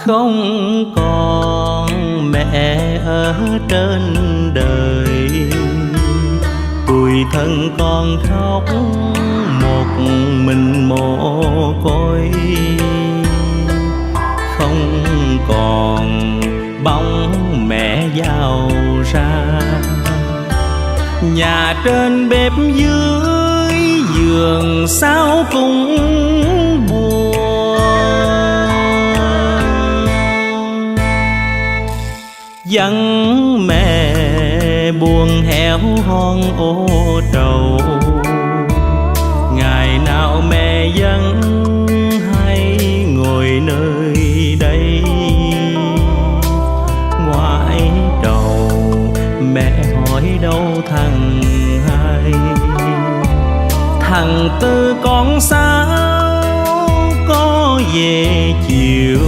không còn mẹ ở trên đời, tủi thân con khóc một mình mồ côi. Không còn bóng mẹ giàu ra, nhà trên bếp dưới giường sao cũng buồn. Vắng mẹ buồn héo hon ô trầu, ngày nào mẹ vẫn hay ngồi nơi đây. Ngoại trầu mẹ hỏi đâu thằng hai, thằng Tư con sao có về chiều